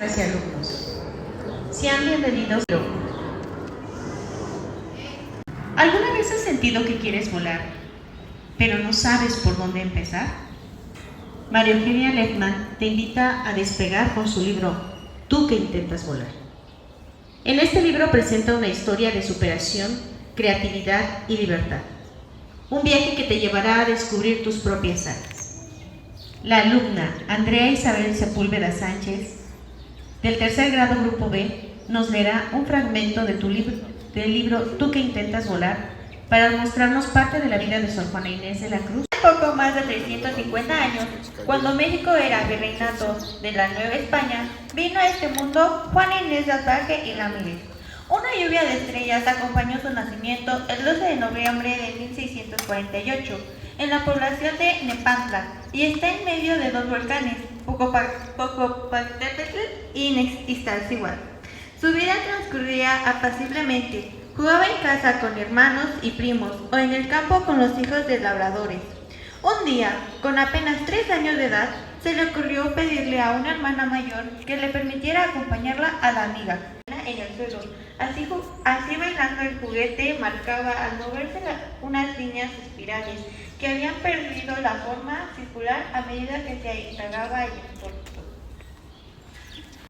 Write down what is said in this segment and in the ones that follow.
y alumnos. Sean bienvenidos. ¿Alguna vez has sentido que quieres volar, pero no sabes por dónde empezar? María Eugenia Lehmann te invita a despegar con su libro Tú que intentas volar. En este libro presenta una historia de superación, creatividad y libertad. Un viaje que te llevará a descubrir tus propias alas. La alumna Andrea Isabel Sepúlveda Sánchez, del tercer grado Grupo B, nos leerá un fragmento de del libro Tú que intentas volar, para mostrarnos parte de la vida de Sor Juana Inés de la Cruz. Poco más de 350 años, cuando México era virreinato de la Nueva España, vino a este mundo Juana Inés de Albaje y Ramírez. Una lluvia de estrellas acompañó su nacimiento el 12 de noviembre de 1648 en la población de Nepantla, y está en medio de dos volcanes, Popocatépetl y Iztaccíhuatl. Su vida transcurría apaciblemente. Jugaba en casa con hermanos y primos o en el campo con los hijos de labradores. Un día, con apenas 3 años de edad, se le ocurrió pedirle a una hermana mayor que le permitiera acompañarla a la amiga en el suelo. Así bailando el juguete marcaba al moverse unas líneas espirales que habían perdido la forma circular a medida que se indagaba en el pórtico.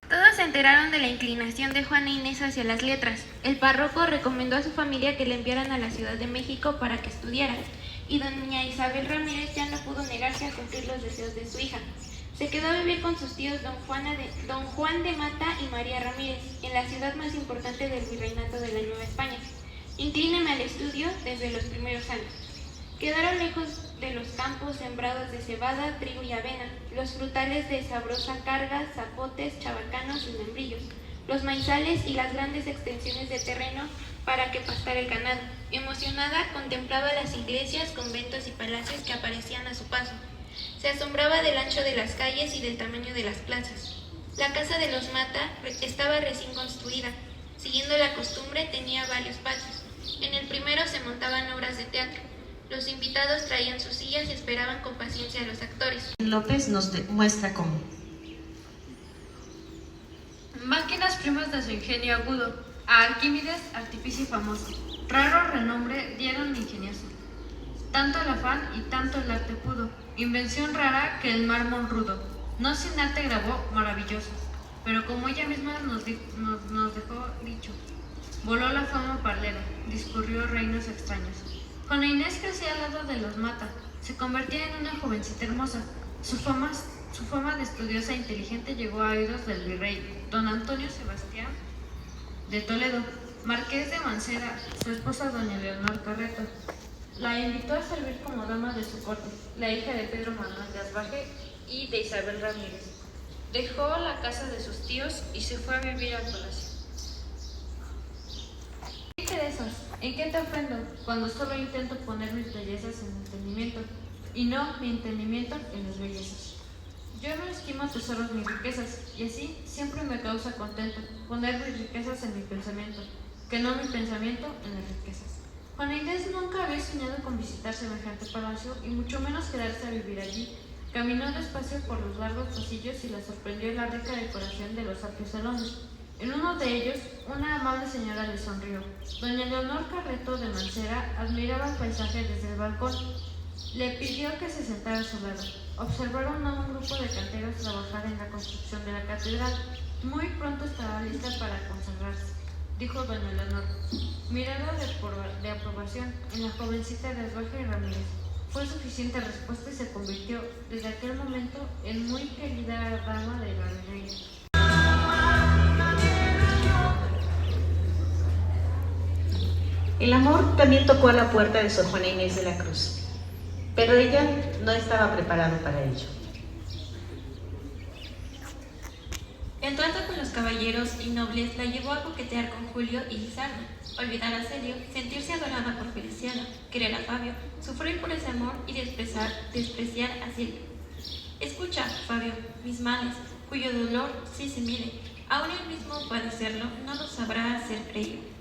Todos se enteraron de la inclinación de Juana Inés hacia las letras. El párroco recomendó a su familia que le enviaran a la Ciudad de México para que estudiara, y doña Isabel Ramírez ya no pudo negarse a cumplir los deseos de su hija. Se quedó a vivir con sus tíos don Juan de Mata y María Ramírez, en la ciudad más importante del virreinato de la Nueva España. Inclíname al estudio desde los primeros años. Quedaron lejos de los campos sembrados de cebada, trigo y avena, los frutales de sabrosa carga, zapotes, chabacanos y membrillos, los maizales y las grandes extensiones de terreno para que pastara el ganado. Emocionada, contemplaba las iglesias, conventos y palacios que aparecían a su paso. Se asombraba del ancho de las calles y del tamaño de las plazas. La casa de los Mata estaba recién construida. Siguiendo la costumbre, tenía varios patios. En el primero se montaban obras de teatro. Los invitados traían sus sillas y esperaban con paciencia a los actores. López nos muestra cómo. Máquinas primas de su ingenio agudo, a Arquímedes, artificio famoso, raro renombre dieron ingenioso. Tanto el afán y tanto el arte pudo, invención rara que el mármol rudo, no sin arte grabó maravilloso, pero como ella misma nos dejó dicho, voló la fama parlera, discurrió reinos extraños. Juana Inés crecía al lado de los Mata, se convertía en una jovencita hermosa. Su fama de estudiosa e inteligente llegó a oídos del virrey don Antonio Sebastián de Toledo, marqués de Mancera. Su esposa doña Leonor Carreto la invitó a servir como dama de su corte, la hija de Pedro Manuel de Asbaje y de Isabel Ramírez. Dejó la casa de sus tíos y se fue a vivir al palacio. ¿Qué interesas? ¿En qué te ofendo? Cuando solo intento poner mis bellezas en entendimiento, y no mi entendimiento en las bellezas. Yo no esquimo tesoros mis riquezas, y así siempre me causa contento poner mis riquezas en mi pensamiento, que no mi pensamiento en las riquezas. Juana Inés nunca había soñado con visitar semejante palacio, y mucho menos quedarse a vivir allí. Caminó despacio por los largos pasillos y la sorprendió la rica decoración de los amplios salones. En uno de ellos, una amable señora le sonrió. Doña Leonor Carreto de Mancera admiraba el paisaje desde el balcón. Le pidió que se sentara a su lado. Observaron a un grupo de canteros trabajar en la construcción de la catedral. Muy pronto estará lista para consagrarse, dijo doña Leonor. Mirada de aprobación en la jovencita de Asbaje y Ramírez. Fue suficiente respuesta y se convirtió, desde aquel momento, en muy querida dama de la reina. El amor también tocó a la puerta de Sor Juana Inés de la Cruz, pero ella no estaba preparada para ello. El trato con los caballeros y nobles la llevó a coquetear con Julio y Lizardo, olvidar a Celio, sentirse adorada por Feliciano, querer a Fabio, sufrir por ese amor y despreciar a Silvia. Escucha, Fabio, mis males, cuyo dolor sí se mide, aún el mismo padecerlo no lo sabrá hacer creíble.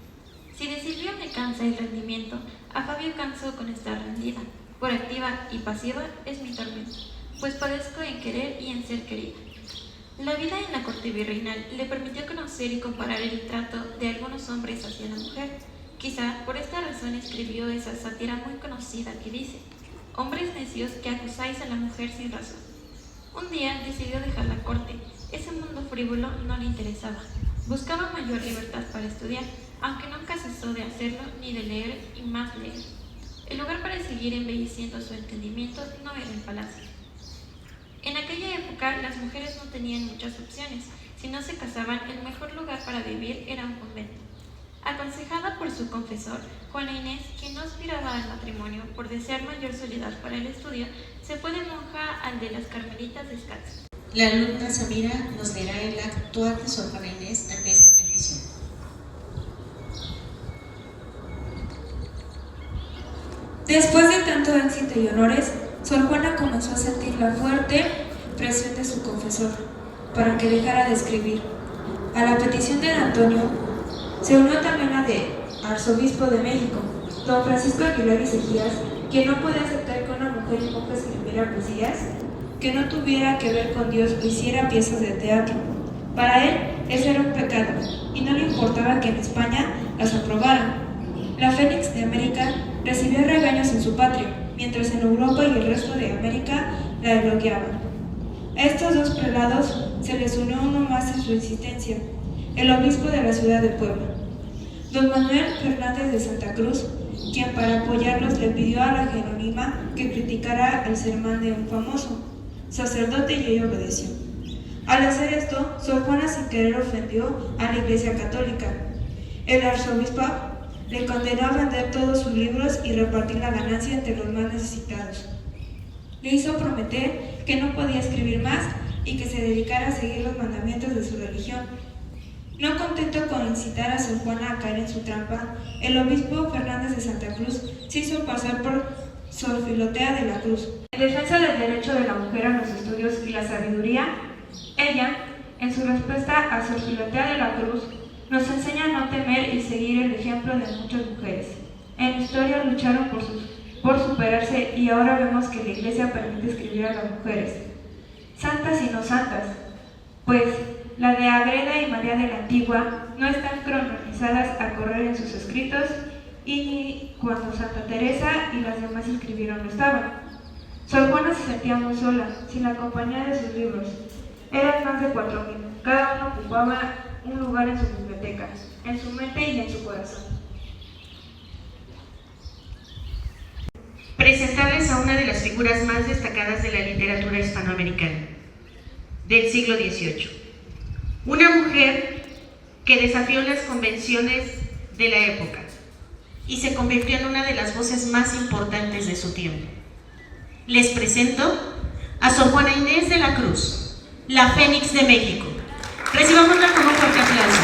Si de Silvia me cansa el rendimiento, a Fabio canso con estar rendida. Por activa y pasiva es mi tormento, pues padezco en querer y en ser querida. La vida en la corte virreinal le permitió conocer y comparar el trato de algunos hombres hacia la mujer. Quizá por esta razón escribió esa sátira muy conocida que dice: «Hombres necios que acusáis a la mujer sin razón». Un día decidió dejar la corte. Ese mundo frívolo no le interesaba. Buscaba mayor libertad para estudiar, aunque nunca cesó de hacerlo ni de leer y más leer. El lugar para seguir embelleciendo su entendimiento no era el palacio. En aquella época las mujeres no tenían muchas opciones. Si no se casaban, el mejor lugar para vivir era un convento. Aconsejada por su confesor, Juana Inés, quien no aspiraba al matrimonio por desear mayor soledad para el estudio, se fue de monja al de las Carmelitas Descalzas. La alumna Samira nos leerá el actuar de Sor Juana Inés ante esta petición. Después de tanto éxito y honores, Sor Juana comenzó a sentir la fuerte presión de su confesor para que dejara de escribir. A la petición de Antonio se unió también la de Arzobispo de México, don Francisco Aguilar y Sejías, quien no podía aceptar que una mujer y monja escribiera poesías que no tuviera que ver con Dios o hiciera piezas de teatro. Para él, eso era un pecado, y no le importaba que en España las aprobaran. La Fénix de América recibió regaños en su patria, mientras en Europa y el resto de América la elogiaban. A estos dos prelados se les unió uno más en su insistencia, el obispo de la ciudad de Puebla, don Manuel Fernández de Santa Cruz, quien para apoyarlos le pidió a la Jerónima que criticara el sermón de un famoso sacerdote y ella obedeció. Al hacer esto, Sor Juana sin querer ofendió a la Iglesia Católica. El arzobispo le condenó a vender todos sus libros y repartir la ganancia entre los más necesitados. Le hizo prometer que no podía escribir más y que se dedicara a seguir los mandamientos de su religión. No contento con incitar a Sor Juana a caer en su trampa, el obispo Fernández de Santa Cruz se hizo pasar por Sor Filotea de la Cruz. En defensa del derecho de la mujer a los estudios y la sabiduría, ella, en su respuesta a Sor Filotea de la Cruz, nos enseña a no temer y seguir el ejemplo de muchas mujeres. En la historia lucharon por superarse y ahora vemos que la Iglesia permite escribir a las mujeres, santas y no santas, pues la de Agreda y María de la Antigua no están canonizadas a correr en sus escritos y ni cuando Santa Teresa y las demás escribieron no estaban. Sor Juana se sentía muy sola, sin la compañía de sus libros. Eran más de 4,000, cada uno ocupaba un lugar en su biblioteca, en su mente y en su corazón. Presentarles a una de las figuras más destacadas de la literatura hispanoamericana del siglo XVIII. Una mujer que desafió las convenciones de la época y se convirtió en una de las voces más importantes de su tiempo. Les presento a Sor Juana Inés de la Cruz, la Fénix de México. Recibámosla con un fuerte aplauso.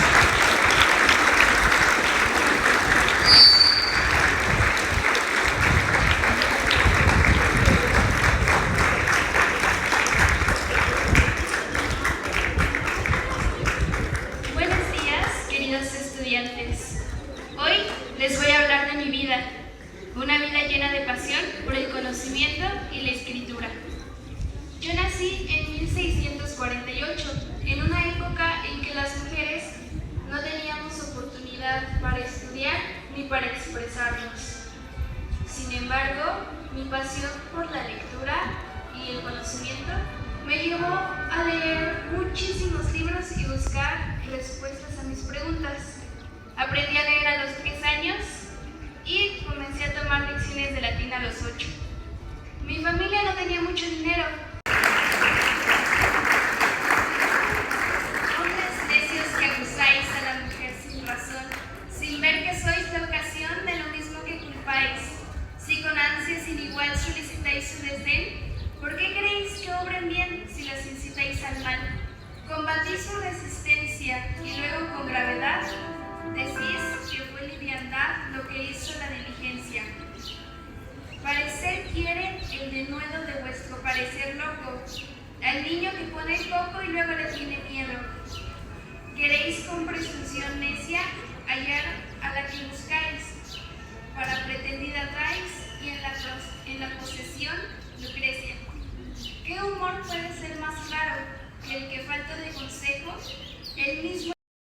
Buenos días, queridos estudiantes. Hoy les voy a hablar de mi vida, una vida llena de pasión por el conocimiento y la escritura. Yo nací en 1648, en una época en que las mujeres no teníamos oportunidad para estudiar ni para expresarnos. Sin embargo, mi pasión por la lectura y el conocimiento me llevó a leer muchísimos libros y buscar respuestas a mis preguntas. Aprendí a leer a los 3 años y comencé a tomar lecciones de latín a los 8. Mi familia no tenía mucho dinero. Hombres necios que acusáis a la mujer sin razón, sin ver que sois la ocasión de lo mismo que culpáis. Si con ansia sin igual solicitáis su desdén, ¿por qué queréis que obren bien si los incitáis al mal? Combatís su resistencia y luego con gravedad decís que fue liviandad lo que hizo la diligencia. Parecer quiere el denuedo de vuestro parecer loco, al niño que pone coco y luego le tiene miedo. Queréis con presunción necia hallar a la que buscáis, para pretendida traes y en la posesión Lucrecia. ¿Qué humor puede ser más claro que el que falta de mismo